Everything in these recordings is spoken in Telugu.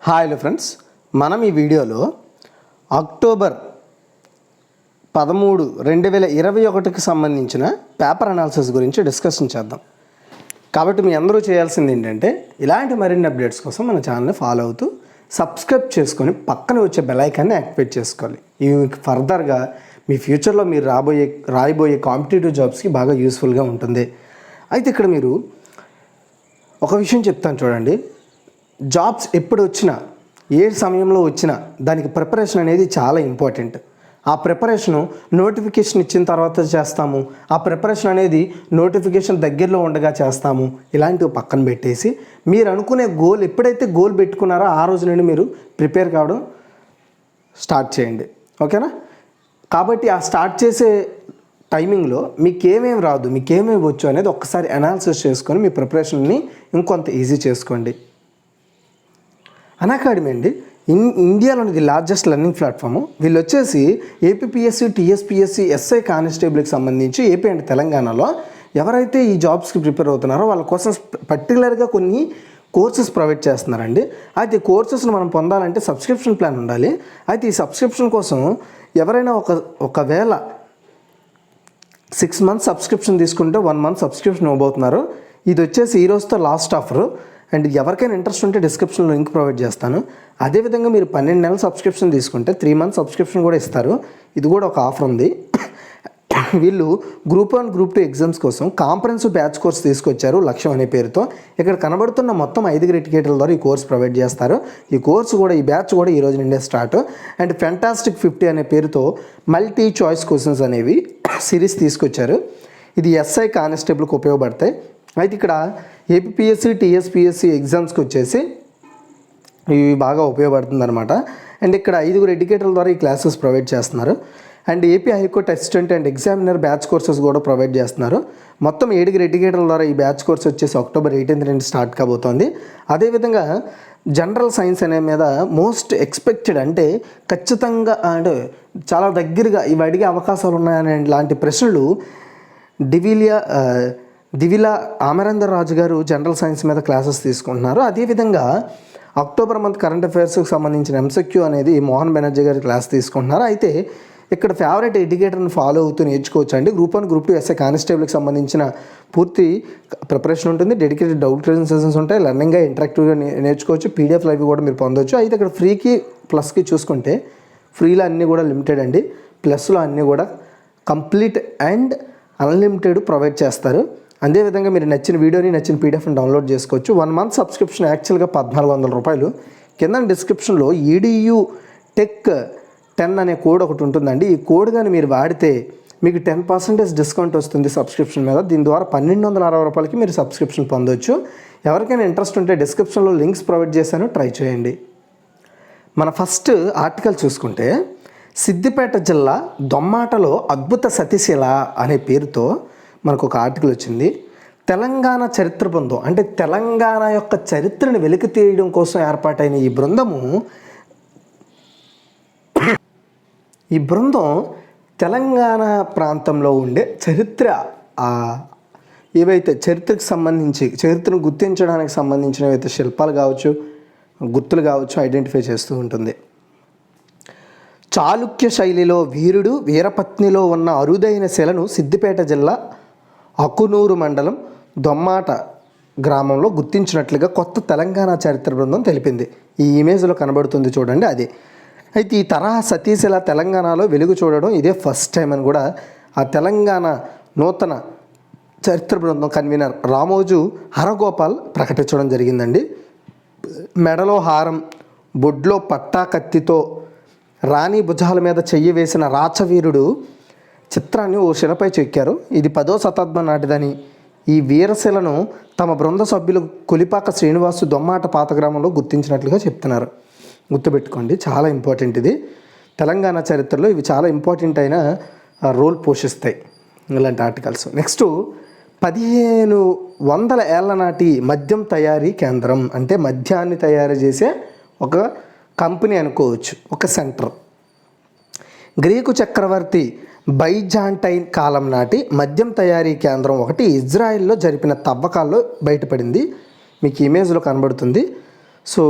హాయ్ ఫ్రెండ్స్, మనం ఈ వీడియోలో అక్టోబర్ 13, 2021కి సంబంధించిన పేపర్ అనాలిసిస్ గురించి డిస్కషన్ చేద్దాం. కాబట్టి మీ అందరూ చేయాల్సింది ఏంటంటే ఇలాంటి మరిన్ని అప్డేట్స్ కోసం మన ఛానల్ని ఫాలో అవుతూ సబ్స్క్రైబ్ చేసుకొని పక్కన వచ్చే బెల్ ఐకాన్ని యాక్టివేట్ చేసుకోవాలి. ఇవి మీకు ఫర్దర్గా మీ ఫ్యూచర్లో మీరు రాయబోయే కాంపిటేటివ్ జాబ్స్కి బాగా యూస్ఫుల్గా ఉంటుంది. అయితే ఇక్కడ మీరు ఒక విషయం చెప్తాను చూడండి. జాబ్స్ ఎప్పుడు వచ్చినా, ఏ సమయంలో వచ్చినా దానికి ప్రిపరేషన్ అనేది చాలా ఇంపార్టెంట్. ఆ ప్రిపరేషను నోటిఫికేషన్ ఇచ్చిన తర్వాత చేస్తాము, ఆ ప్రిపరేషన్ అనేది నోటిఫికేషన్ దగ్గరలో ఉండగా చేస్తాము. ఇలాంటివి పక్కన పెట్టేసి మీరు అనుకునే గోల్, ఎప్పుడైతే గోల్ పెట్టుకున్నారో ఆ రోజు నుండి మీరు ప్రిపేర్ కావడం స్టార్ట్ చేయండి. ఓకేనా? కాబట్టి ఆ స్టార్ట్ చేసే టైమింగ్లో మీకు ఏమేమి రాదు, మీకు ఏమేమి వచ్చు అనేది ఒక్కసారి అనాలిసిస్ చేసుకొని మీ ప్రిపరేషన్ని ఇంకొంత ఈజీ చేసుకోండి. అన్అకాడమీ అండి ఇండియాలోని లార్జెస్ట్ లెర్నింగ్ ప్లాట్ఫామ్. వీళ్ళు వచ్చేసి ఏపీపీఎస్సీ, టీఎస్పీఎస్సీ, ఎస్ఐ కానిస్టేబుల్కి సంబంధించి ఏపీ అండ్ తెలంగాణలో ఎవరైతే ఈ జాబ్స్కి ప్రిపేర్ అవుతున్నారో వాళ్ళ కోసం పర్టికులర్గా కొన్ని కోర్సెస్ ప్రొవైడ్ చేస్తున్నారండి. అయితే ఈ కోర్సెస్ను మనం పొందాలంటే సబ్స్క్రిప్షన్ ప్లాన్ ఉండాలి. అయితే ఈ సబ్స్క్రిప్షన్ కోసం ఎవరైనా ఒకవేళ 6 months సబ్స్క్రిప్షన్ తీసుకుంటే 1 month సబ్స్క్రిప్షన్ ఇవ్వబోతున్నారు. ఇది వచ్చేసి ఈ రోజుతో లాస్ట్ ఆఫర్. అండ్ ఎవరికైనా ఇంట్రెస్ట్ ఉంటే డిస్క్రిప్షన్లో లింక్ ప్రొవైడ్ చేస్తాను. అదేవిధంగా మీరు 12 నెలల సబ్స్క్రిప్షన్ తీసుకుంటే 3 months సబ్స్క్రిప్షన్ కూడా ఇస్తారు. ఇది కూడా ఒక ఆఫర్ ఉంది. వీళ్ళు గ్రూప్ 1, గ్రూప్ 2 ఎగ్జామ్స్ కోసం కాంప్రహెన్సివ్ బ్యాచ్ కోర్స్ తీసుకొచ్చారు, లక్ష్యం అనే పేరుతో. ఇక్కడ కనబడుతున్న మొత్తం 5 ఎడ్యుకేటర్ల ద్వారా ఈ కోర్స్ ప్రొవైడ్ చేస్తారు. ఈ కోర్సు కూడా, ఈ బ్యాచ్ కూడా ఈ రోజు నుండే స్టార్ట్. అండ్ ఫెంటాస్టిక్ 50 అనే పేరుతో మల్టీ చాయిస్ క్వశ్చన్స్ అనేవి సిరీస్ తీసుకొచ్చారు. ఇది ఎస్ఐ కానిస్టేబుల్కి ఉపయోగపడతాయి. అయితే ఇక్కడ ఏపీపీఎస్సీ, టీఎస్పీఎస్సీ ఎగ్జామ్స్కి వచ్చేసి ఇవి బాగా ఉపయోగపడుతుంది అనమాట. అండ్ ఇక్కడ 5 ఎడ్యుకేటర్ల ద్వారా ఈ క్లాసెస్ ప్రొవైడ్ చేస్తున్నారు. And AP high court assistant and examiner batch courses కూడా ప్రొవైడ్ చేస్తున్నారు. మొత్తం 7 ఎడ్యుకేటర్ల ద్వారా ఈ బ్యాచ్ కోర్స్ వచ్చేసి అక్టోబర్ 18 నుండి స్టార్ట్ కాబోతోంది. అదేవిధంగా జనరల్ సైన్స్ అనే మీద మోస్ట్ ఎక్స్పెక్టెడ్, అంటే ఖచ్చితంగా, అంటే చాలా దగ్గరగా ఇవి అడిగే అవకాశాలు ఉన్నాయనే లాంటి ప్రశ్నలు దివిలా అమరేందర్ రాజు గారు జనరల్ సైన్స్ మీద క్లాసెస్ తీసుకుంటున్నారు. అదేవిధంగా అక్టోబర్ మంత్ కరెంట్ అఫైర్స్కి సంబంధించిన ఎంసెక్యూ అనేది మోహన్ బెనర్జీ గారు క్లాస్ తీసుకుంటున్నారు. అయితే ఇక్కడ ఫేవరెట్ ఎడ్యుకేటర్ని ఫాలో అవుతూ నేర్చుకోవచ్చు అండి. గ్రూప్ 1, గ్రూప్ 2 ఎస్ఐ కానిస్టేబుల్కి సంబంధించిన పూర్తి ప్రిపరేషన్ ఉంటుంది. డెడికేటెడ్ డౌట్ క్లియరింగ్ సెషన్స్ ఉంటాయి. లెర్నింగ్గా ఇంటరాక్టివ్గా నేర్చుకోవచ్చు. పీడిఎఫ్ లైవ్ కూడా మీరు పొందవచ్చు. అయితే ఇక్కడ ఫ్రీకి ప్లస్కి చూసుకుంటే ఫ్రీలో అన్నీ కూడా లిమిటెడ్ అండి, ప్లస్లో అన్నీ కూడా కంప్లీట్ అండ్ అన్లిమిటెడ్ ప్రొవైడ్ చేస్తారు. అదేవిధంగా మీరు నచ్చిన వీడియోని, నచ్చిన పీడిఎఫ్ని డౌన్లోడ్ చేసుకోవచ్చు. 1 month సబ్స్క్రిప్షన్ యాక్చువల్గా 1400 రూపాయలు. కింద డిస్క్రిప్షన్లో EDU Tech 10 అనే కోడ్ ఒకటి ఉంటుందండి. ఈ కోడ్ కానీ మీరు వాడితే మీకు 10% డిస్కౌంట్ వస్తుంది సబ్స్క్రిప్షన్ మీద. దీని ద్వారా 1260 రూపాయలకి మీరు సబ్స్క్రిప్షన్ పొందవచ్చు. ఎవరికైనా ఇంట్రెస్ట్ ఉంటే డిస్క్రిప్షన్లో లింక్స్ ప్రొవైడ్ చేశాను, ట్రై చేయండి. మన ఫస్ట్ ఆర్టికల్ చూసుకుంటే, సిద్దిపేట జిల్లా దొమ్మాటలో అద్భుత సతీశీల అనే పేరుతో మనకు ఒక ఆర్టికల్ వచ్చింది. తెలంగాణ చరిత్ర బృందం, అంటే తెలంగాణ యొక్క చరిత్రను వెలికి తీయడం కోసం ఏర్పాటైన ఈ బృందం తెలంగాణ ప్రాంతంలో ఉండే చరిత్ర, ఏవైతే చరిత్రకు సంబంధించి, చరిత్రను గుర్తించడానికి సంబంధించిన ఏవైతే శిల్పాలు కావచ్చు, గుర్తులు కావచ్చు, ఐడెంటిఫై చేస్తూ ఉంటుంది. చాళుక్య శైలిలో వీరుడు, వీరపత్నిలో ఉన్న అరుదైన శిలను సిద్దిపేట జిల్లా అకునూరు మండలం దొమ్మాట గ్రామంలో గుర్తించినట్లుగా కొత్త తెలంగాణ చరిత్ర బృందం తెలిపింది. ఈ ఇమేజ్లో కనబడుతుంది చూడండి, అదే. అయితే ఈ తరహా సతీశిల తెలంగాణలో వెలుగు చూడడం ఇదే ఫస్ట్ టైం అని కూడా ఆ తెలంగాణ నూతన చరిత్ర బృందం కన్వీనర్ రామోజు హరగోపాల్ ప్రకటించడం జరిగిందండి. మెడలో హారం, బొడ్లో పట్టా కత్తితో రాణి భుజాల మీద చెయ్యి వేసిన రాచవీరుడు చిత్రాన్ని ఓ శిలపై చెక్కారు. ఇది 10వ శతాబ్దం నాటిదని, ఈ వీరశిలను తమ బృంద సభ్యులు కొలిపాక శ్రీనివాసు దొమ్మాట పాత గ్రామంలో గుర్తించినట్లుగా చెప్తున్నారు. గుర్తుపెట్టుకోండి, చాలా ఇంపార్టెంట్. ఇది తెలంగాణ చరిత్రలో ఇవి చాలా ఇంపార్టెంట్ అయిన రోల్ పోషిస్తాయి ఇలాంటి ఆర్టికల్స్. నెక్స్ట్, 1500 ఏళ్ల నాటి మద్యం తయారీ కేంద్రం, అంటే మద్యాన్ని తయారు చేసే ఒక కంపెనీ అనుకోవచ్చు, ఒక సెంటర్. గ్రీకు చక్రవర్తి బైజాంటైన్ కాలం నాటి మద్యం తయారీ కేంద్రం ఒకటి ఇజ్రాయెల్లో జరిపిన తవ్వకాల్లో బయటపడింది. మీకు ఇమేజ్లో కనబడుతుంది. సో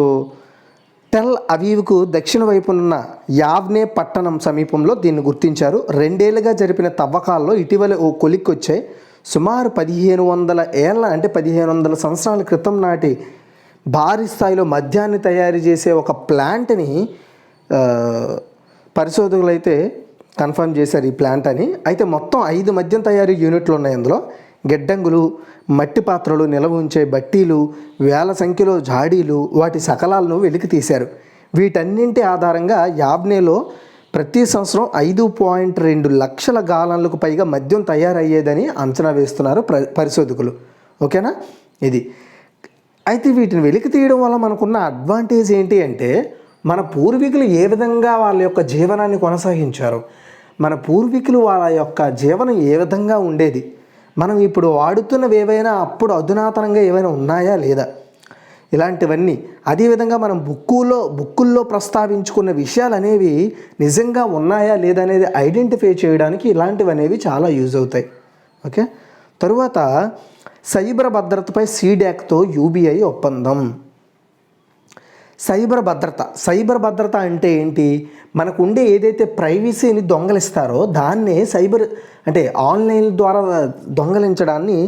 టెల్ అవీవ్కు దక్షిణ వైపునున్న యావ్నే పట్టణం సమీపంలో దీన్ని గుర్తించారు. 2 ఏళ్లుగా జరిపిన తవ్వకాల్లో ఇటీవల ఓ కొలిక్కొచ్చాయి. సుమారు 1500 ఏళ్ళ అంటే 1500 సంవత్సరాల క్రితం నాటి భారీ స్థాయిలో మద్యాన్ని తయారు చేసే ఒక ప్లాంట్ని పరిశోధకులు అయితే కన్ఫర్మ్ చేశారు ఈ ప్లాంట్ అని. అయితే మొత్తం 5 మద్యం తయారీ యూనిట్లు ఉన్నాయి. అందులో గిడ్డంగులు, మట్టి పాత్రలు, నిల్వ ఉంచే బట్టీలు, వేల సంఖ్యలో జాడీలు, వాటి సకలాలను వెలికి తీశారు. వీటన్నింటి ఆధారంగా యాబ్నేలో ప్రతి సంవత్సరం 5.2 లక్షల గాలన్లకు పైగా మద్యం తయారయ్యేదని అంచనా వేస్తున్నారు పరిశోధకులు. ఓకేనా, ఇది. అయితే వీటిని వెలికి తీయడం వల్ల మనకున్న అడ్వాంటేజ్ ఏంటి అంటే, మన పూర్వీకులు ఏ విధంగా వాళ్ళ యొక్క జీవనాన్ని కొనసాగించారు, మన పూర్వీకులు వాళ్ళ యొక్క జీవనం ఏ విధంగా ఉండేది, మనం ఇప్పుడు వాడుతున్నవి ఏవైనా అప్పుడు అధునాతనంగా ఏవైనా ఉన్నాయా లేదా, ఇలాంటివన్నీ. అదేవిధంగా మనం బుక్కుల్లో ప్రస్తావించుకున్న విషయాలు అనేవి నిజంగా ఉన్నాయా లేదా అనేది ఐడెంటిఫై చేయడానికి ఇలాంటివి అనేవి చాలా యూజ్ అవుతాయి. ఓకే, తరువాత సైబర్ భద్రతపై సీడాక్తో యూబీఐ ఒప్పందం. సైబర్ భద్రత అంటే ఏంటి? మనకు ఉండే ఏదైతే ప్రైవసీని దొంగలిస్తారో దాన్నే సైబర్ అంటే ఆన్లైన్ ద్వారా దొంగలించడాన్ని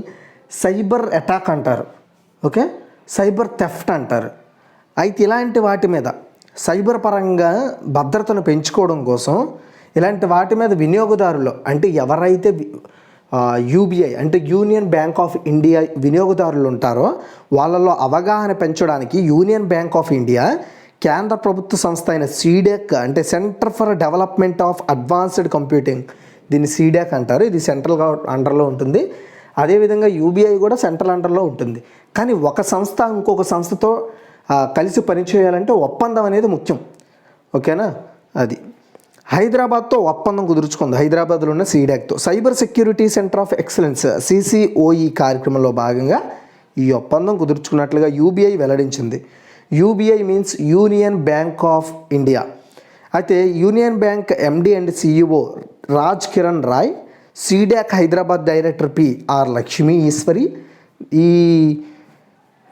సైబర్ అటాక్ అంటారు. ఓకే, సైబర్ థెఫ్ట్ అంటారు. అయితే ఇలాంటి వాటి మీద సైబర్ పరంగా భద్రతను పెంచుకోవడం కోసం ఇలాంటి వాటి మీద వినియోగదారులు అంటే ఎవరైతే యూబీఐ అంటే యూనియన్ బ్యాంక్ ఆఫ్ ఇండియా వినియోగదారులు ఉంటారో వాళ్ళలో అవగాహన పెంచడానికి యూనియన్ బ్యాంక్ ఆఫ్ ఇండియా కేంద్ర ప్రభుత్వ సంస్థ అయిన సీడాక్ అంటే centre for development of advanced computing, దీన్ని సీడాక్ అంటారు. ఇది సెంట్రల్ అండర్లో ఉంటుంది. అదేవిధంగా యూబీఐ కూడా సెంట్రల్ అండర్లో ఉంటుంది. కానీ ఒక సంస్థ ఇంకొక సంస్థతో కలిసి పనిచేయాలంటే ఒప్పందం అనేది ముఖ్యం. ఓకేనా, అది. హైదరాబాద్తో ఒప్పందం కుదుర్చుకుంది, హైదరాబాద్లో ఉన్న సీడాక్తో. Cyber security centre of excellence CCOE కార్యక్రమంలో భాగంగా ఈ ఒప్పందం కుదుర్చుకున్నట్లుగా యూబీఐ వెల్లడించింది. UBI means Union Bank of India. అయితే Union Bank MD and CEO Raj Kiran Rai, CDAC Hyderabad director PR Lakshmi Eshwari, ఈ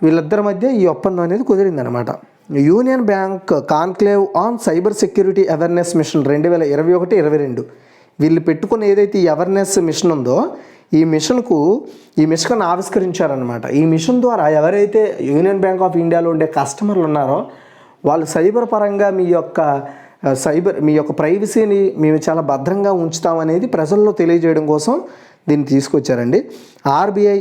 వీళ్ళిద్దరి మధ్య ఈ ఒప్పందం అనేది కుదిరిందనమాట. Union Bank conclave on cyber security awareness mission 2021-22 వీళ్ళు పెట్టుకున్న ఏదైతే ఈ అవేర్నెస్ మిషన్ ఉందో ఈ మిషన్ ఆవిష్కరించారనమాట. ఈ మిషన్ ద్వారా ఎవరైతే యూనియన్ బ్యాంక్ ఆఫ్ ఇండియాలో ఉండే కస్టమర్లు ఉన్నారో వాళ్ళు సైబర్ పరంగా మీ యొక్క ప్రైవసీని మేము చాలా భద్రంగా ఉంచుతామనేది ప్రజల్లో తెలియజేయడం కోసం దీన్ని తీసుకొచ్చారండి. RBI,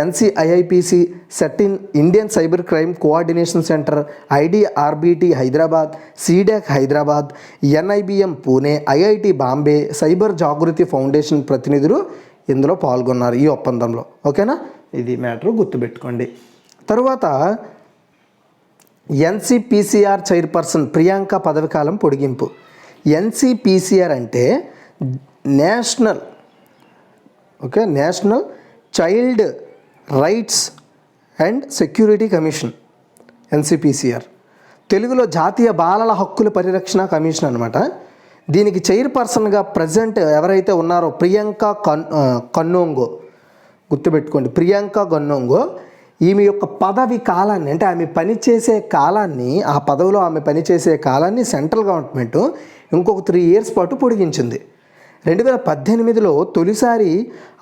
NCIIPC, CERTIn Indian cyber crime coordination centre, IDRBT Hyderabad, CDAC Hyderabad, NIBM Pune, IIT Bombay, cyber Jagriti foundation ప్రతినిధులు ఇందులో పాల్గొన్నారు ఈ ఒప్పందంలో. ఓకేనా, ఇది మ్యాటర్ గుర్తుపెట్టుకోండి. తరువాత NCPCR చైర్పర్సన్ ప్రియాంక పదవికాలం పొడిగింపు. NCPCR అంటే national child rights and security commission, NCPCR తెలుగులో జాతీయ బాలల హక్కుల పరిరక్షణ కమిషన్ అనమాట. దీనికి చైర్పర్సన్గా ప్రజెంట్ ఎవరైతే ఉన్నారో ప్రియాంక కన్నోంగో, గుర్తుపెట్టుకోండి, ప్రియాంక కన్నోంగో. ఈమె యొక్క పదవి కాలాన్ని అంటే ఆమె పనిచేసే కాలాన్ని, ఆ పదవిలో ఆమె పనిచేసే కాలాన్ని సెంట్రల్ గవర్నమెంట్ ఇంకొక 3 years పాటు పొడిగించింది. 2018లో తొలిసారి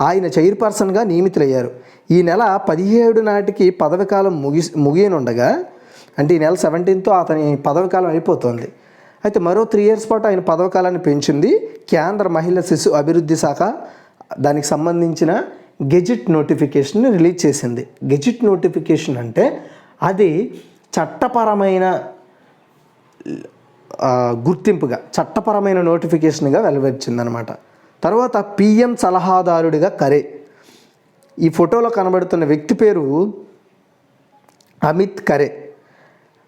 ఆయన చైర్పర్సన్గా నియమితులయ్యారు. ఈ నెల 17 నాటికి పదవికాలం ముగియనుండగా అంటే ఈ నెల 17తో అతని పదవికాలం అయిపోతుంది. అయితే మరో 3 years పాటు ఆయన పదవికాలాన్ని పెంచింది కేంద్ర మహిళా శిశు అభివృద్ధి శాఖ. దానికి సంబంధించిన గెజిట్ నోటిఫికేషన్ని రిలీజ్ చేసింది. గెజిట్ నోటిఫికేషన్ అంటే అది చట్టపరమైన గుర్తింపుగా, చట్టపరమైన నోటిఫికేషన్గా వెలువచ్చిందనమాట. తర్వాత PM సలహాదారుడిగా ఖరే. ఈ ఫోటోలో కనబడుతున్న వ్యక్తి పేరు అమిత్ ఖరే.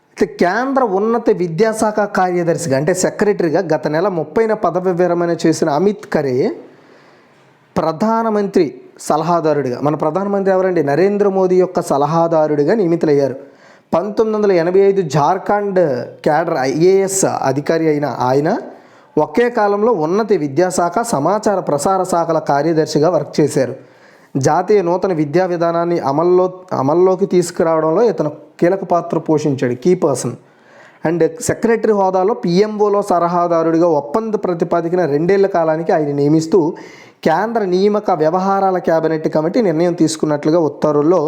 అయితే కేంద్ర ఉన్నత విద్యాశాఖ కార్యదర్శిగా అంటే సెక్రటరీగా గత నెల 30న పదవి విరమణ చేసిన అమిత్ ఖరే ప్రధానమంత్రి సలహాదారుడిగా, మన ప్రధానమంత్రి ఎవరండి, నరేంద్ర మోదీ యొక్క సలహాదారుడిగా నియమితులయ్యారు. 1985 జార్ఖండ్ క్యాడర్ IAS అధికారి అయిన ఆయన ఒకే కాలంలో ఉన్నత విద్యాశాఖ, సమాచార ప్రసార శాఖల కార్యదర్శిగా వర్క్ చేశారు. జాతీయ నూతన విద్యా విధానాన్ని అమల్లోకి తీసుకురావడంలో ఇతను కీలక పాత్ర పోషించాడు, కీ పర్సన్. అండ్ సెక్రటరీ హోదాలో పిఎంఓలో సలహాదారుడిగా ఒప్పంద ప్రతిపాదికన 2 ఏళ్ల కాలానికి ఆయన నియమిస్తూ కేంద్ర నియామక వ్యవహారాల కేబినెట్ కమిటీ నిర్ణయం తీసుకున్నట్లుగా ఉత్తర్వుల్లో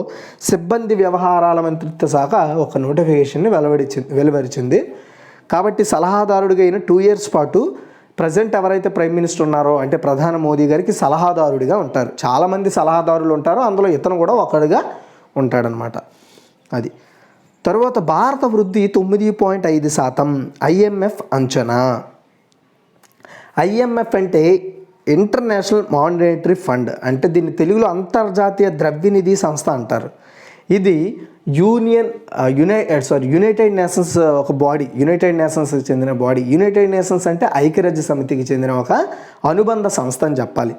సిబ్బంది వ్యవహారాల మంత్రిత్వ శాఖ ఒక నోటిఫికేషన్ని వెలువరిచింది. కాబట్టి సలహాదారుడిగా అయిన 2 ఇయర్స్ పాటు ప్రజెంట్ ఎవరైతే ప్రైమ్ మినిస్టర్ ఉన్నారో అంటే ప్రధాని మోదీ గారికి సలహాదారుడిగా ఉంటారు. చాలామంది సలహాదారులు ఉంటారు, అందులో ఇతను కూడా ఒకడుగా ఉంటాడనమాట. అది తరువాత భారత వృద్ధి 9.5% ఐఎంఎఫ్ అంచనా. ఐఎంఎఫ్ అంటే ఇంటర్నేషనల్ మానిటరీ ఫండ్, అంటే దీన్ని తెలుగులో అంతర్జాతీయ ద్రవ్యనిధి సంస్థ అంటారు. ఇది యునైటెడ్ నేషన్స్ ఒక బాడీ, యునైటెడ్ నేషన్స్కి చెందిన బాడీ. యునైటెడ్ నేషన్స్ అంటే ఐక్యరాజ్య సమితికి చెందిన ఒక అనుబంధ సంస్థ అని చెప్పాలి.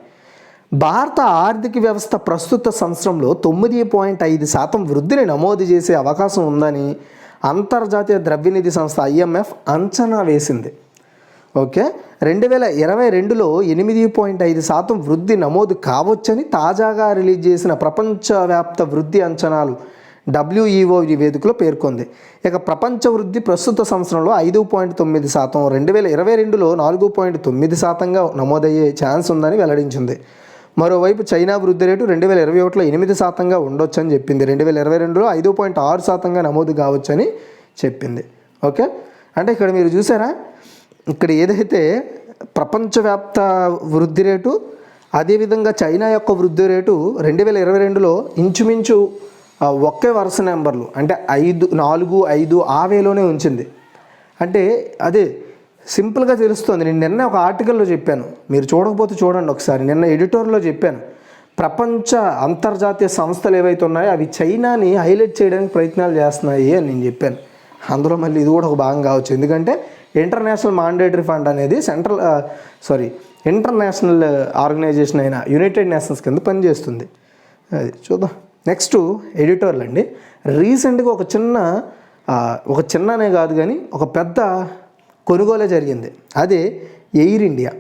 భారత ఆర్థిక వ్యవస్థ ప్రస్తుత సంవత్సరంలో 9.5% వృద్ధిని నమోదు చేసే అవకాశం ఉందని అంతర్జాతీయ ద్రవ్యనిధి సంస్థ ఐఎంఎఫ్ అంచనా వేసింది. ఓకే, 2022లో 8.5% వృద్ధి నమోదు కావచ్చని తాజాగా రిలీజ్ చేసిన ప్రపంచవ్యాప్త వృద్ధి అంచనాలు WEO నివేదికలో పేర్కొంది. ఇక ప్రపంచ వృద్ధి ప్రస్తుత సంవత్సరంలో 5.9%, 2022లో 4.9%గా నమోదయ్యే ఛాన్స్ ఉందని వెల్లడించింది. మరోవైపు చైనా వృద్ధి రేటు 2021లో 8%గా ఉండొచ్చని చెప్పింది. 2022లో 5.6%గా నమోదు కావచ్చని చెప్పింది. ఓకే, అంటే ఇక్కడ మీరు చూసారా, ఇక్కడ ఏదైతే ప్రపంచవ్యాప్త వృద్ధి రేటు అదేవిధంగా చైనా యొక్క వృద్ధి రేటు 2022లో ఇంచుమించు ఒకే వరుస నెంబర్లు, అంటే 5, 4, 5 ఆ వేలోనే ఉంచింది. అంటే అదే సింపుల్గా తెలుస్తుంది. నేను నిన్న ఒక ఆర్టికల్లో చెప్పాను, మీరు చూడకపోతే చూడండి ఒకసారి. నిన్న ఎడిటోర్లో చెప్పాను, ప్రపంచ అంతర్జాతీయ సంస్థలు ఏవైతే ఉన్నాయో అవి చైనాని హైలైట్ చేయడానికి ప్రయత్నాలు చేస్తున్నాయి అని నేను చెప్పాను. అందులో మళ్ళీ ఇది కూడా ఒక భాగం కావచ్చు. ఎందుకంటే ఇంటర్నేషనల్ మానిటరీ ఫండ్ అనేది ఇంటర్నేషనల్ ఆర్గనైజేషన్ అయిన యునైటెడ్ నేషన్స్ కింద పనిచేస్తుంది. అది చూద్దాం. నెక్స్ట్ ఎడిటోర్లు అండి. రీసెంట్గా ఒక చిన్ననే కాదు కానీ ఒక పెద్ద కొనుగోలే జరిగింది. అదే ఎయిర్ ఇండియా.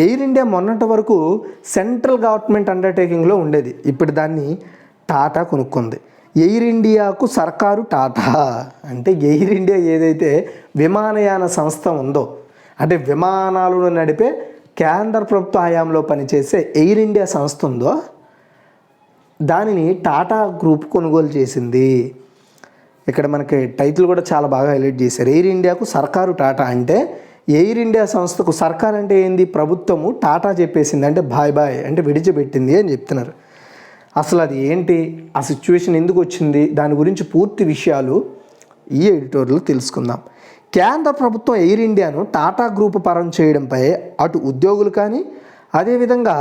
ఎయిర్ ఇండియా మొన్నటి వరకు సెంట్రల్ గవర్నమెంట్ అండర్టేకింగ్లో ఉండేది. ఇప్పుడు దాన్ని టాటా కొనుక్కుంది. ఎయిర్ ఇండియాకు సర్కారు టాటా. అంటే ఎయిర్ ఇండియా ఏదైతే విమానయాన సంస్థ ఉందో, అంటే విమానాలను నడిపే కేంద్ర ప్రభుత్వ హయాంలో పనిచేసే ఎయిర్ ఇండియా సంస్థ ఉందో దానిని టాటా గ్రూప్ కొనుగోలు చేసింది. ఇక్కడ మనకి టైటిల్ కూడా చాలా బాగా హైలైట్ చేశారు. ఎయిర్ ఇండియాకు సర్కారు టాటా. అంటే ఎయిర్ ఇండియా సంస్థకు సర్కార్ అంటే ఏంది, ప్రభుత్వము. టాటా చెప్పేసింది అంటే బాయ్ అంటే విడిచిపెట్టింది అని చెప్తున్నారు. అసలు అది ఏంటి, ఆ సిచ్యువేషన్ ఎందుకు వచ్చింది, దాని గురించి పూర్తి విషయాలు ఈ ఎడిటోర్లో తెలుసుకుందాం. కేంద్ర ప్రభుత్వం ఎయిర్ ఇండియాను టాటా గ్రూప్ పరం చేయడంపై అటు ఉద్యోగులు కానీ అదేవిధంగా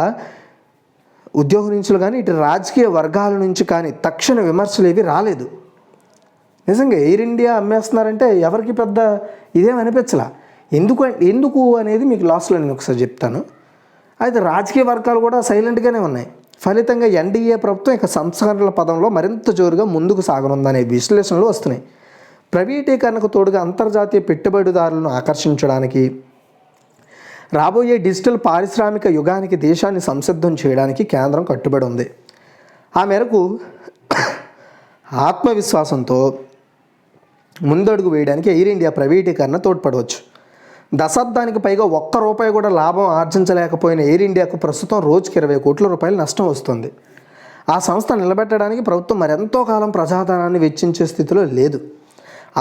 ఉద్యోగ నుంచులు కానీ ఇటు రాజకీయ వర్గాల నుంచి కానీ తక్షణ విమర్శలు ఏవి రాలేదు. నిజంగా ఎయిర్ ఇండియా అమ్మేస్తున్నారంటే ఎవరికి పెద్ద ఇదేం అనిపించలా. ఎందుకు అనేది మీకు లాస్ట్లో నేను ఒకసారి చెప్తాను. అయితే రాజకీయ వర్గాలు కూడా సైలెంట్గానే ఉన్నాయి. ఫలితంగా ఎన్డీఏ ప్రభుత్వం ఇక సంస్కరణల పదంలో మరింత జోరుగా ముందుకు సాగనుందనే విశ్లేషణలు వస్తున్నాయి. ప్రైవేటీకరణకు తోడుగా అంతర్జాతీయ పెట్టుబడిదారులను ఆకర్షించడానికి, రాబోయే డిజిటల్ పారిశ్రామిక యుగానికి దేశాన్ని సంసిద్ధం చేయడానికి కేంద్రం కట్టుబడి ఉంది. ఆ మేరకు ఆత్మవిశ్వాసంతో ముందడుగు వేయడానికి ఎయిర్ ఇండియా ప్రైవేటీకరణ తోడ్పడవచ్చు. దశాబ్దానికి పైగా ₹1 కూడా లాభం ఆర్జించలేకపోయిన ఎయిర్ ఇండియాకు ప్రస్తుతం రోజుకి 20 కోట్ల రూపాయలు నష్టం వస్తుంది. ఆ సంస్థ నిలబెట్టడానికి ప్రభుత్వం మరెంతో కాలం ప్రజాధనాన్ని వెచ్చించే స్థితిలో లేదు.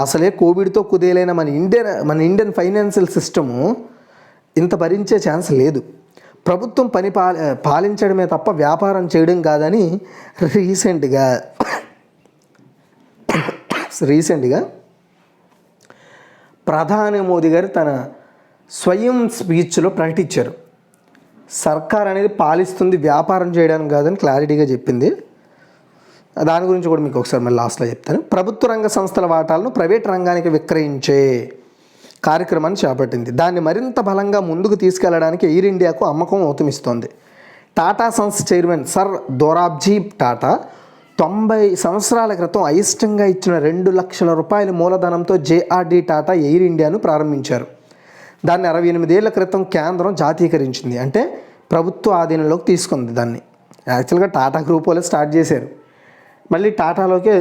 అసలే కోవిడ్తో కుదేలైన మన ఇండియన్ ఫైనాన్షియల్ సిస్టము ఇంత భరించే ఛాన్స్ లేదు. ప్రభుత్వం పాలించడమే తప్ప వ్యాపారం చేయడం కాదని రీసెంట్గా ప్రధాని మోదీ గారు తన స్వయం స్పీచ్లో ప్రకటించారు. సర్కార్ అనేది పాలిస్తుంది, వ్యాపారం చేయడానికి కాదని క్లారిటీగా చెప్పింది. దాని గురించి కూడా మీకు ఒకసారి మళ్ళీ లాస్ట్లో చెప్తాను. ప్రభుత్వ రంగ సంస్థల వాటాలను ప్రైవేట్ రంగానికి విక్రయించే కార్యక్రమాన్ని చేపట్టింది. దాన్ని మరింత బలంగా ముందుకు తీసుకెళ్లడానికి ఎయిర్ ఇండియాకు అమ్మకం ఊతమిస్తోంది. Tata Sons chairman sir Dorabji Tata 90 సంవత్సరాల క్రితం అయిష్టంగా ఇచ్చిన ₹2 లక్షల మూలధనంతో జేఆర్డీ టాటా ఎయిర్ ఇండియాను ప్రారంభించారు. దాన్ని 68 ఏళ్ల క్రితం కేంద్రం జాతీయకరించింది. అంటే ప్రభుత్వ ఆధీనంలోకి తీసుకుంది. దాన్ని యాక్చువల్గా టాటా గ్రూప్ వాళ్ళే స్టార్ట్ చేశారు, మళ్ళీ టాటాలోకి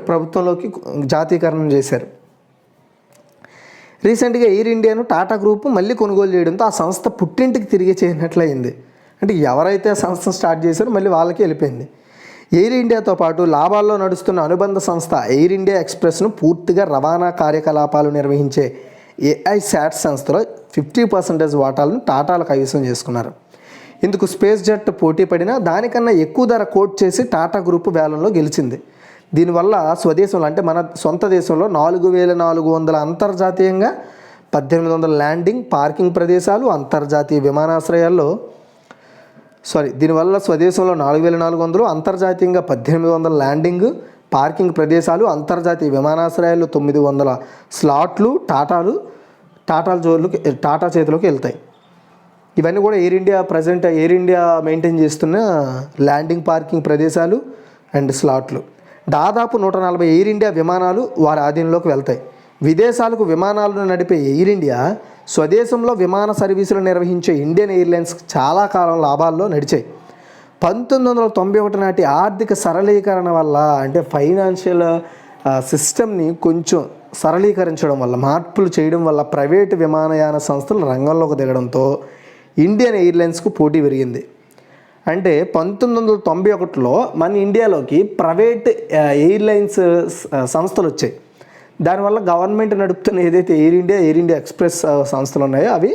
ప్రభుత్వంలోకి జాతీయకరణం చేశారు. రీసెంట్గా ఎయిర్ ఇండియాను టాటా గ్రూప్ మళ్ళీ కొనుగోలు చేయడంతో ఆ సంస్థ పుట్టింటికి తిరిగి చేరినట్లయింది. అంటే ఎవరైతే ఆ సంస్థ స్టార్ట్ చేశారో మళ్ళీ వాళ్ళకి వెళ్ళిపోయింది. ఎయిర్ ఇండియాతో పాటు లాభాల్లో నడుస్తున్న అనుబంధ సంస్థ ఎయిర్ ఇండియా ఎక్స్ప్రెస్ను పూర్తిగా రవాణా కార్యకలాపాలు నిర్వహించే ఏఐశాట్ సంస్థలో 50% వాటాలను టాటాలు కైవసం చేసుకున్నారు. ఇందుకు స్పేస్ జెట్ పోటీ పడినా దానికన్నా ఎక్కువ ధర కోట్ చేసి టాటా గ్రూప్ వేలంలో గెలిచింది. దీనివల్ల స్వదేశంలో అంటే మన సొంత దేశంలో 4400 అంతర్జాతీయంగా 1800 ల్యాండింగ్ పార్కింగ్ ప్రదేశాలు అంతర్జాతీయ విమానాశ్రయాల్లో దీనివల్ల స్వదేశంలో 4400 అంతర్జాతీయంగా 1800 ల్యాండింగ్ పార్కింగ్ ప్రదేశాలు అంతర్జాతీయ విమానాశ్రయాల్లో 900 స్లాట్లు టాటా చేతిలోకి వెళ్తాయి. ఇవన్నీ కూడా ఎయిర్ ఇండియా మెయింటైన్ చేస్తున్న ల్యాండింగ్ పార్కింగ్ ప్రదేశాలు అండ్ స్లాట్లు. దాదాపు 140 ఎయిర్ ఇండియా విమానాలు వారి ఆధీనంలోకి వెళ్తాయి. విదేశాలకు విమానాలను నడిపే ఎయిర్ ఇండియా స్వదేశంలో విమాన సర్వీసులు నిర్వహించే ఇండియన్ ఎయిర్లైన్స్ చాలా కాలం లాభాల్లో నడిచాయి. 1991 నాటి ఆర్థిక సరళీకరణ వల్ల అంటే ఫైనాన్షియల్ సిస్టమ్ని కొంచెం సరళీకరించడం వల్ల మార్పులు చేయడం వల్ల ప్రైవేటు విమానయాన సంస్థలు రంగంలోకి దిగడంతో ఇండియన్ ఎయిర్లైన్స్కు పోటీ పెరిగింది. అంటే 1991లో మన ఇండియాలోకి ప్రైవేట్ ఎయిర్లైన్స్ సంస్థలు వచ్చాయి. దానివల్ల గవర్నమెంట్ నడుపుతున్న ఏదైతే ఎయిర్ ఇండియా ఎక్స్ప్రెస్ సంస్థలు ఉన్నాయో అవి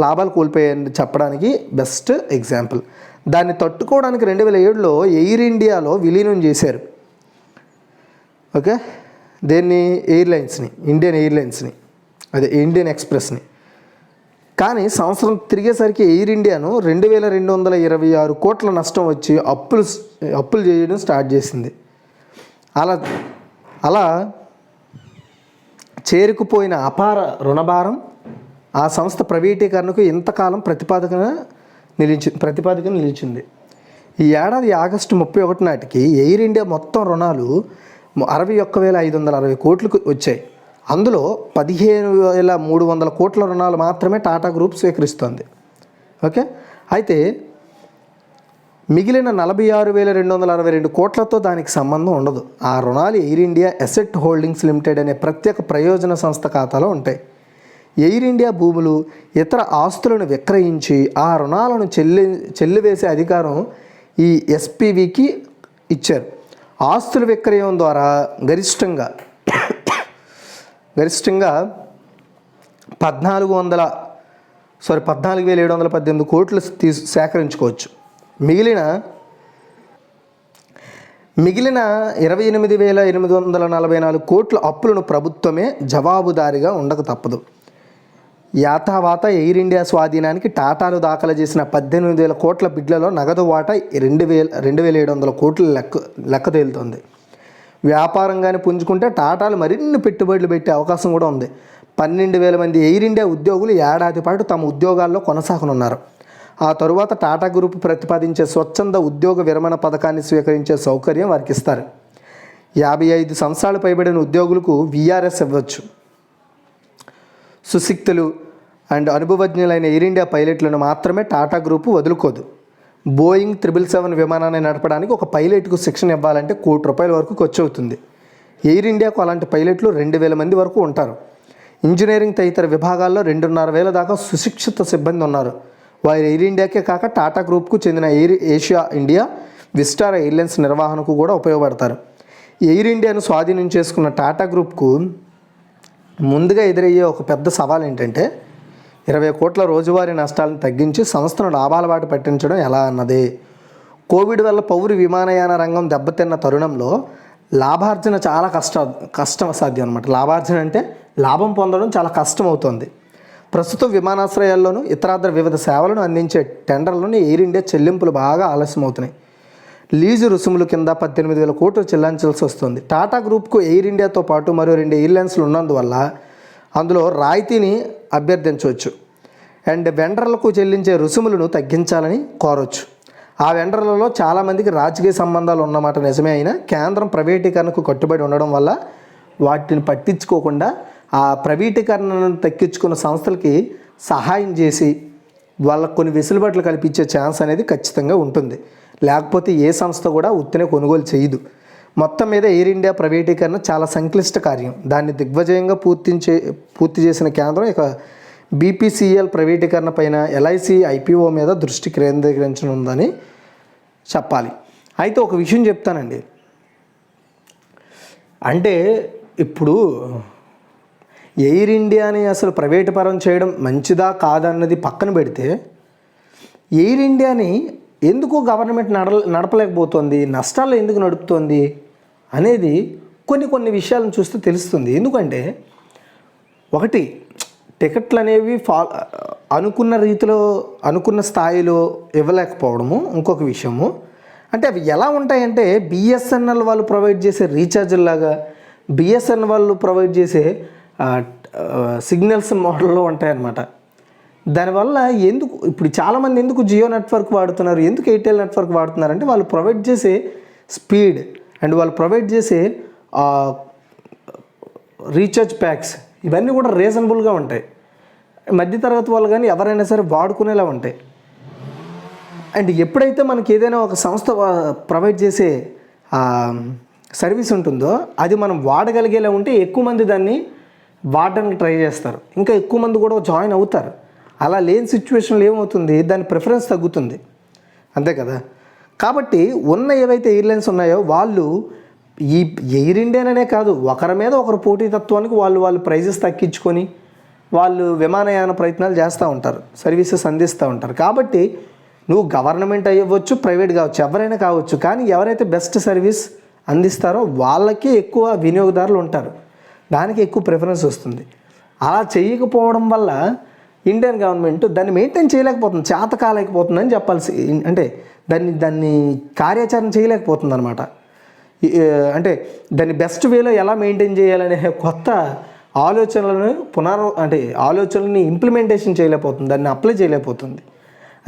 లాభాలు కోల్పోయాయని చెప్పడానికి బెస్ట్ ఎగ్జాంపుల్. దాన్ని తట్టుకోవడానికి 2007లో ఎయిర్ ఇండియాలో విలీనం చేశారు. ఓకే, దేన్ని ఇండియన్ ఎయిర్లైన్స్ని ఇండియన్ ఎక్స్ప్రెస్ని. కానీ సంవత్సరం తిరిగేసరికి ఎయిర్ ఇండియాను 2226 కోట్ల నష్టం వచ్చి అప్పులు చేయడం స్టార్ట్ చేసింది. అలా చేరుకుపోయిన అపార రుణభారం ఆ సంస్థ ప్రైవేటీకరణకు ఇంతకాలం ప్రతిపాదికగా నిలిచింది. ఈ ఏడాది ఆగస్టు 31 నాటికి ఎయిర్ ఇండియా మొత్తం రుణాలు 61,560 కోట్లకు వచ్చాయి. అందులో 15,300 కోట్ల రుణాలు మాత్రమే టాటా గ్రూప్ స్వీకరిస్తోంది. ఓకే, అయితే మిగిలిన 46,262 కోట్లతో దానికి సంబంధం ఉండదు. ఆ రుణాలు air India asset holdings limited అనే ప్రత్యేక ప్రయోజన సంస్థ ఖాతాలో ఉంటాయి. ఎయిర్ ఇండియా భూములు ఇతర ఆస్తులను విక్రయించి ఆ రుణాలను చెల్లివేసే అధికారం ఈ ఎస్పీవీకి ఇచ్చారు. ఆస్తుల విక్రయం ద్వారా గరిష్టంగా 14,718 కోట్లు సేకరించుకోవచ్చు. మిగిలిన 28,844 కోట్ల అప్పులను ప్రభుత్వమే జవాబుదారీగా ఉండక తప్పదు. యాతావాత ఎయిర్ ఇండియా స్వాధీనానికి టాటాలు దాఖలు చేసిన 18,000 కోట్ల బిడ్లలో నగదు వాటా 2,700 కోట్ల లెక్క తేలుతోంది. వ్యాపారంగానే పుంజుకుంటే టాటాలు మరిన్ని పెట్టుబడులు పెట్టే అవకాశం కూడా ఉంది. 12,000 మంది ఎయిర్ ఇండియా ఉద్యోగులు ఏడాది పాటు తమ ఉద్యోగాల్లో కొనసాగనున్నారు. ఆ తరువాత టాటా గ్రూప్ ప్రతిపాదించే స్వచ్ఛంద ఉద్యోగ విరమణ పథకాన్ని స్వీకరించే సౌకర్యం వారికి ఇస్తారు. 55 సంవత్సరాలు పైబడిన ఉద్యోగులకు VRS ఇవ్వచ్చు. సుశిక్తులు అండ్ అనుభవజ్ఞులైన ఎయిర్ ఇండియా పైలట్లను మాత్రమే టాటా గ్రూపు వదులుకోదు. బోయింగ్ 777 విమానాన్ని నడపడానికి ఒక పైలట్కు శిక్షణ ఇవ్వాలంటే ₹1,00,00,000 వరకు ఖర్చు అవుతుంది. ఎయిర్ ఇండియాకు అలాంటి పైలట్లు 2,000 మంది వరకు ఉంటారు. ఇంజనీరింగ్ తదితర విభాగాల్లో 2,500 దాకా సుశిక్షిత సిబ్బంది ఉన్నారు. వారు ఎయిర్ ఇండియాకే కాక టాటా గ్రూప్కు చెందిన air Asia India, Vistara airlines నిర్వహణకు కూడా ఉపయోగపడతారు. ఎయిర్ ఇండియాను స్వాధీనం చేసుకున్న టాటా గ్రూప్కు ముందుగా ఎదురయ్యే ఒక పెద్ద సవాల్ ఏంటంటే 20 కోట్ల రోజువారీ నష్టాలను తగ్గించి సంస్థను లాభాల బాట పట్టించడం ఎలా అన్నదే. కోవిడ్ వల్ల పౌర విమానయాన రంగం దెబ్బతిన్న తరుణంలో లాభార్జన చాలా కష్టం అసాధ్యం అనమాట. లాభార్జన అంటే లాభం పొందడం చాలా కష్టం అవుతుంది. ప్రస్తుతం విమానాశ్రయాల్లోనూ ఇతరాత్ర వివిధ సేవలను అందించే టెండర్లను ఎయిర్ ఇండియా చెల్లింపులు బాగా ఆలస్యం అవుతున్నాయి. లీజు రుసుముల కింద 18,000 కోట్లు చెల్లించాల్సి వస్తుంది. టాటా గ్రూప్కు ఎయిర్ ఇండియాతో పాటు మరో 2 ఎయిర్లైన్స్లు ఉన్నందువల్ల అందులో రాయితీని అభ్యర్థించవచ్చు అండ్ వెండర్లకు చెల్లించే రుసుములను తగ్గించాలని కోరవచ్చు. ఆ వెండర్లలో చాలామందికి రాజకీయ సంబంధాలు ఉన్నమాట నిజమే అయినా కేంద్రం ప్రైవేటీకరణకు కట్టుబడి ఉండడం వల్ల వాటిని పట్టించుకోకుండా ఆ ప్రైవేటీకరణను తగ్గించుకున్న సంస్థలకి సహాయం చేసి వాళ్ళకు కొన్ని వెసులుబాట్లు కల్పించే ఛాన్స్ అనేది ఖచ్చితంగా ఉంటుంది. లేకపోతే ఏ సంస్థ కూడా ఉత్తినే కొనుగోలు చేయదు. మొత్తం మీద ఎయిర్ ఇండియా ప్రైవేటీకరణ చాలా సంక్లిష్ట కార్యం. దాన్ని దిగ్విజయంగా పూర్తి చేసిన కేంద్రం ఇక బీపీసీఎల్ ప్రైవేటీకరణ పైన ఎల్ఐసి ఐపీఓ మీద దృష్టి కేంద్రీకరించనుందని చెప్పాలి. అయితే ఒక విషయం చెప్తానండి, అంటే ఇప్పుడు ఎయిర్ ఇండియాని అసలు ప్రైవేటు పరం చేయడం మంచిదా కాదన్నది పక్కన పెడితే, ఎయిర్ ఇండియాని ఎందుకు గవర్నమెంట్ నడపలేకపోతుంది, నష్టాల్లో ఎందుకు నడుపుతోంది అనేది కొన్ని విషయాలను చూస్తే తెలుస్తుంది. ఎందుకంటే ఒకటి, టికెట్లు అనేవి అనుకున్న రీతిలో అనుకున్న స్థాయిలో ఇవ్వలేకపోవడము. ఇంకొక విషయము అంటే అవి ఎలా ఉంటాయంటే బిఎస్ఎన్ఎల్ వాళ్ళు ప్రొవైడ్ చేసే రీఛార్జ్లాగా, బిఎస్ఎన్ఎల్ వాళ్ళు ప్రొవైడ్ చేసే సిగ్నల్స్ మోడల్లో ఉంటాయన్నమాట. దానివల్ల ఎందుకు ఇప్పుడు చాలామంది ఎందుకు జియో నెట్వర్క్ వాడుతున్నారు, ఎందుకు ఎయిర్టెల్ నెట్వర్క్ వాడుతున్నారు అంటే వాళ్ళు ప్రొవైడ్ చేసే స్పీడ్ అండ్ వాళ్ళు ప్రొవైడ్ చేసే రీఛార్జ్ ప్యాక్స్ ఇవన్నీ కూడా రీజనబుల్గా ఉంటాయి. మధ్యతరగతి వాళ్ళు కానీ ఎవరైనా సరే వాడుకునేలా ఉంటాయి. అండ్ ఎప్పుడైతే మనకి ఏదైనా ఒక సంస్థ ప్రొవైడ్ చేసే సర్వీస్ ఉంటుందో అది మనం వాడగలిగేలా ఉంటే ఎక్కువ మంది దాన్ని వాడడానికి ట్రై చేస్తారు, ఇంకా ఎక్కువ మంది కూడా జాయిన్ అవుతారు. అలా లేని సిచ్యువేషన్లో ఏమవుతుంది, దాని ప్రిఫరెన్స్ తగ్గుతుంది, అంతే కదా. కాబట్టి ఉన్న ఏవైతే ఎయిర్లైన్స్ ఉన్నాయో వాళ్ళు ఈ ఎయిర్ ఇండియానే కాదు, ఒకరి మీద ఒకరు పోటీతత్వానికి వాళ్ళు ప్రైజెస్ తగ్గించుకొని వాళ్ళు విమానయాన ప్రయత్నాలు చేస్తూ ఉంటారు, సర్వీసెస్ అందిస్తూ ఉంటారు. కాబట్టి నువ్వు గవర్నమెంట్ అయ్యవచ్చు, ప్రైవేట్ కావచ్చు, ఎవరైనా కావచ్చు, కానీ ఎవరైతే బెస్ట్ సర్వీస్ అందిస్తారో వాళ్ళకి ఎక్కువ వినియోగదారులు ఉంటారు, దానికి ఎక్కువ ప్రిఫరెన్స్ వస్తుంది. అలా చేయకపోవడం వల్ల ఇండియన్ గవర్నమెంట్ దాన్ని మెయింటైన్ చేయలేకపోతుంది, చేత కాలేకపోతుంది అని చెప్పాల్సి, అంటే దాన్ని కార్యాచరణ చేయలేకపోతుంది అనమాట. అంటే దాన్ని బెస్ట్ వేలో ఎలా మెయింటైన్ చేయాలనే కొత్త ఆలోచనలని ఇంప్లిమెంటేషన్ చేయలేకపోతుంది, దాన్ని అప్లై చేయలేకపోతుంది.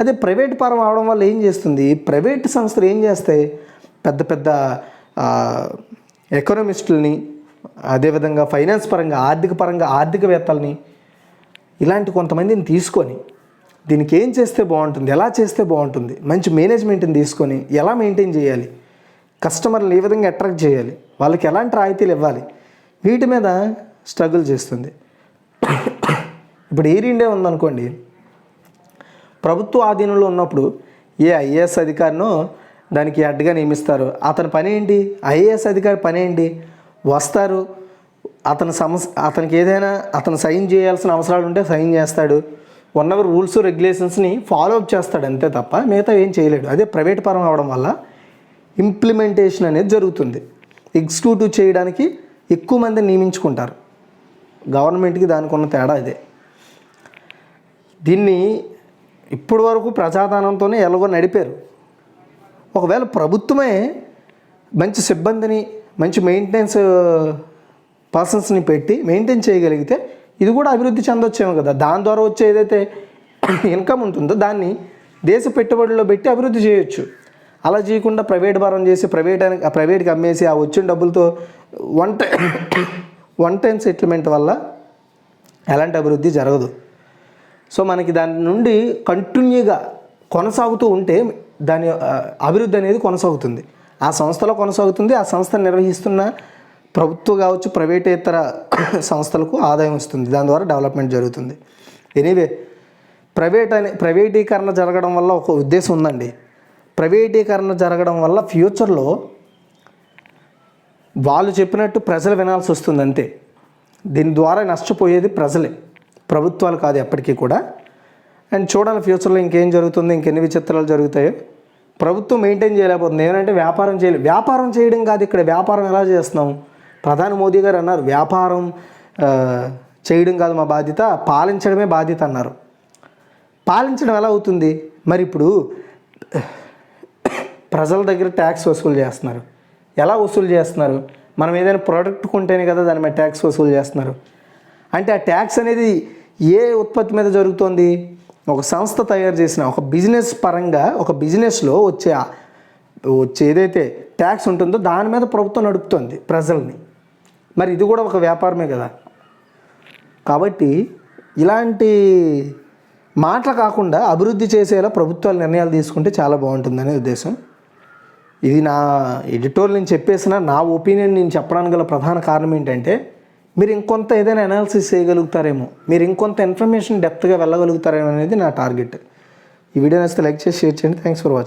అదే ప్రైవేట్ పరం అవడం వల్ల ఏం చేస్తుంది, ప్రైవేట్ సంస్థలు ఏం చేస్తాయి, పెద్ద పెద్ద ఎకనామిస్టులని, అదేవిధంగా ఫైనాన్స్ పరంగా ఆర్థికవేత్తల్ని, ఇలాంటి కొంతమందిని తీసుకొని దీనికి ఏం చేస్తే బాగుంటుంది, ఎలా చేస్తే బాగుంటుంది, మంచి మేనేజ్మెంట్ని తీసుకొని ఎలా మెయింటైన్ చేయాలి, కస్టమర్ని ఏ విధంగా అట్రాక్ట్ చేయాలి, వాళ్ళకి ఎలాంటి రాయితీలు ఇవ్వాలి, వీటి మీద స్ట్రగుల్ చేస్తుంది. ఇప్పుడు ఎయిర్ ఇండియా ఉందనుకోండి, ప్రభుత్వ ఆధీనంలో ఉన్నప్పుడు ఏ ఐఏఎస్ అధికారినో దానికి హెడ్గా నియమిస్తారు. అతని పని ఏంటి, ఐఏఎస్ అధికారి పని ఏంటి, వస్తారు, అతనికి ఏదైనా అతను సైన్ చేయాల్సిన అవసరాలు ఉంటే సైన్ చేస్తాడు, ఉన్న రూల్స్ రెగ్యులేషన్స్ని ఫాలో అప్ చేస్తాడు, అంతే తప్ప మిగతా ఏం చేయలేడు. అదే ప్రైవేట్ పరం అవడం వల్ల ఇంప్లిమెంటేషన్ అనేది జరుగుతుంది. ఎగ్జిక్యూటివ్ చేయడానికి ఎక్కువ మందిని నియమించుకుంటారు. గవర్నమెంట్కి దానికి ఉన్న తేడా ఇదే. దీన్ని ఇప్పటి వరకు ప్రజాధనంతోనే ఎలాగో నడిపారు. ఒకవేళ ప్రభుత్వమే మంచి సిబ్బందిని, మంచి మెయింటెనెన్స్ పర్సన్స్ని పెట్టి మెయింటైన్ చేయగలిగితే ఇది కూడా అభివృద్ధి చెందొచ్చేమో కదా. దాని ద్వారా వచ్చే ఏదైతే ఇన్కమ్ ఉంటుందో దాన్ని దేశ పెట్టుబడుల్లో పెట్టి అభివృద్ధి చేయొచ్చు. అలా చేయకుండా ప్రైవేట్ భారం చేసి ప్రైవేట్కి అమ్మేసి ఆ వచ్చిన డబ్బులతో వన్ టైం సెటిల్మెంట్ వల్ల ఎలాంటి అభివృద్ధి జరగదు. సో మనకి దాని నుండి కంటిన్యూగా కొనసాగుతూ ఉంటే దాని అభివృద్ధి అనేది కొనసాగుతుంది, ఆ సంస్థలో కొనసాగుతుంది. ఆ సంస్థను నిర్వహిస్తున్న ప్రభుత్వం కావచ్చు, ప్రైవేటేతర సంస్థలకు ఆదాయం వస్తుంది, దాని ద్వారా డెవలప్మెంట్ జరుగుతుంది. ఎనీవే, ప్రైవేటీకరణ జరగడం వల్ల ఒక ఉద్దేశం ఉందండి. ప్రైవేటీకరణ జరగడం వల్ల ఫ్యూచర్లో వాళ్ళు చెప్పినట్టు ప్రజలు వినాల్సి వస్తుంది, అంతే. దీని ద్వారా నష్టపోయేది ప్రజలే, ప్రభుత్వాలు కాదు ఎప్పటికీ కూడా. అండ్ చూడాలి ఫ్యూచర్లో ఇంకేం జరుగుతుంది, ఇంకెన్ని విచిత్రాలు జరుగుతాయో. ప్రభుత్వం మెయింటైన్ చేయలేకపోతుంది. ఏమంటే వ్యాపారం చేయడం కాదు, ఇక్కడ వ్యాపారం ఎలా చేస్తున్నాం. ప్రధాని మోదీ గారు అన్నారు, వ్యాపారం చేయడం కాదు మా బాధ్యత, పాలించడమే బాధ్యత అన్నారు. పాలించడం ఎలా అవుతుంది మరి? ఇప్పుడు ప్రజల దగ్గర ట్యాక్స్ వసూలు చేస్తున్నారు. ఎలా వసూలు చేస్తున్నారు? మనం ఏదైనా ప్రోడక్ట్ కొంటేనే కదా దాని మీద ట్యాక్స్ వసూలు చేస్తున్నారు. అంటే ఆ ట్యాక్స్ అనేది ఏ ఉత్పత్తి మీద జరుగుతుంది? ఒక సంస్థ తయారు చేసిన ఒక బిజినెస్ పరంగా, ఒక బిజినెస్లో వచ్చే ఏదైతే ట్యాక్స్ ఉంటుందో దాని మీద ప్రభుత్వం నడుపుతుంది ప్రజల్ని. మరి ఇది కూడా ఒక వ్యాపారమే కదా. కాబట్టి ఇలాంటి మాటలు కాకుండా అభివృద్ధి చేసేలా ప్రభుత్వాలు నిర్ణయాలు తీసుకుంటే చాలా బాగుంటుందనే ఉద్దేశం. ఇది నా ఎడిటోర్ నేను చెప్పేసిన నా ఒపీనియన్ నేను చెప్పడానికి గల ప్రధాన కారణం ఏంటంటే మీరు ఇంకొంత ఏదైనా అనాలిసిస్ చేయగలుగుతారేమో, మీరు ఇంకొంత ఇన్ఫర్మేషన్ డెప్త్గా వెళ్ళగలుగుతారేమో అనేది నా టార్గెట్. ఈ వీడియో నచ్చితే లైక్ చేసి షేర్ చేయండి. Thanks for watching.